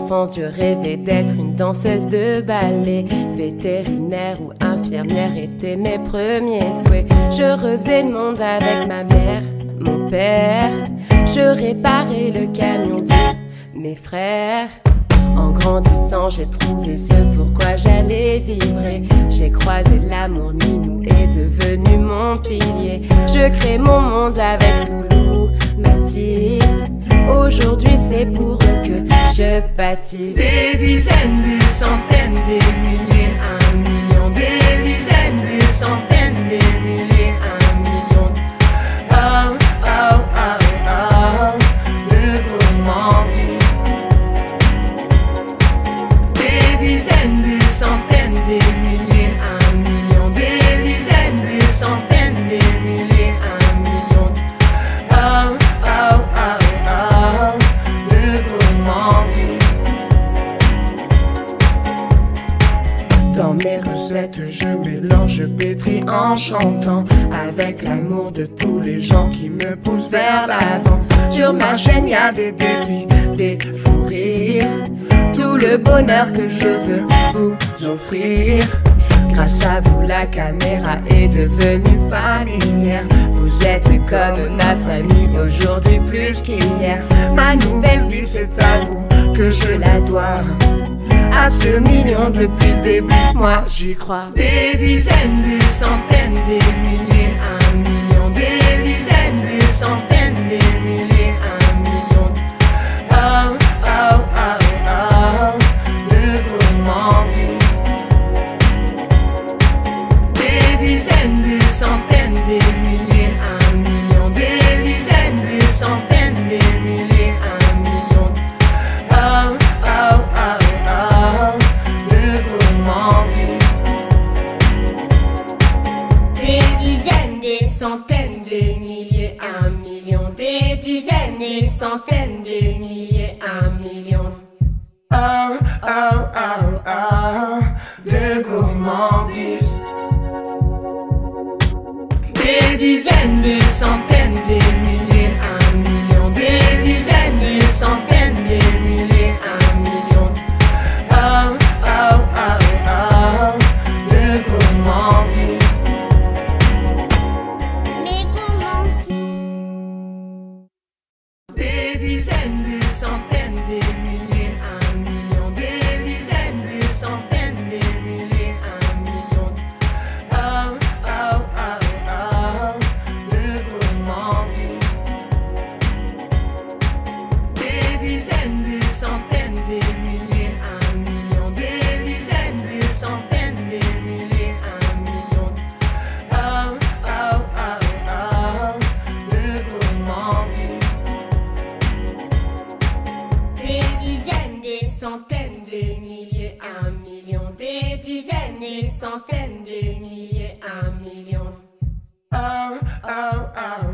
enfance, je rêvais d'être une danseuse de ballet. Vétérinaire ou infirmière étaient mes premiers souhaits. Je refaisais le monde avec ma mère, mon père. Je réparais le camion de mes frères. En grandissant, j'ai trouvé ce pourquoi j'allais vibrer. J'ai croisé l'amour, Ninou est devenu mon pilier. Je crée mon monde avec Loulou, Mathis. Aujourd'hui c'est pour eux que je baptise. Des dizaines, des centaines, des milliers, 1 million. Des dizaines, des centaines, des milliers, 1 million. Oh, oh, oh, oh, de gourmandise. Des dizaines, des centaines, des milliers, 1 million. Des dizaines, des centaines, des milliers, 1 million. Oh, oh, oh, oh, de gourmandise. Dans mes recettes, je mélange, je pétris en chantant, avec l'amour de tous les gens qui me poussent vers l'avant. Sur ma chaîne, y a des défis, des fous rires, tout le bonheur que je veux vous offrir. Grâce à vous, la caméra est devenue familière. Vous êtes comme ma famille aujourd'hui plus qu'hier. Ma nouvelle vie, c'est à vous que je la dois. À ce million depuis le début, moi j'y crois. Des dizaines, des centaines, des milliers, 1 million. Des dizaines, des centaines, des milliers, 1 million. Oh, oh, oh, oh, de gourmandise. Des dizaines, des centaines, des milliers, 1 million. Des dizaines, des centaines, des milliers, 1 million. Oh, oh, oh, oh, de gourmandise. Des dizaines, des centaines, des milliers, 1 million. Des dizaines, des centaines, des milliers, 1 million. Oh, oh, oh, oh, de gourmandise. Des dizaines, des centaines, des milliers, 1 million. Des dizaines, des centaines, des milliers, 1 million. Oh, oh, oh, oh, de gourmandise. Mais gourmandise. Des dizaines, des centaines, des milliers, 1 million. Des dizaines, des centaines, des milliers, 1 million. Oh, oh, oh, oh, de gourmandise. Des dizaines, des centaines, des milliers, 1 million. Des dizaines, des centaines, des milliers, 1 million. Oh, oh, oh, oh, de gourmandise. Des dizaines, des centaines, des milliers, 1 million. Des dizaines, des centaines, des milliers, 1 million. Oh, oh, oh,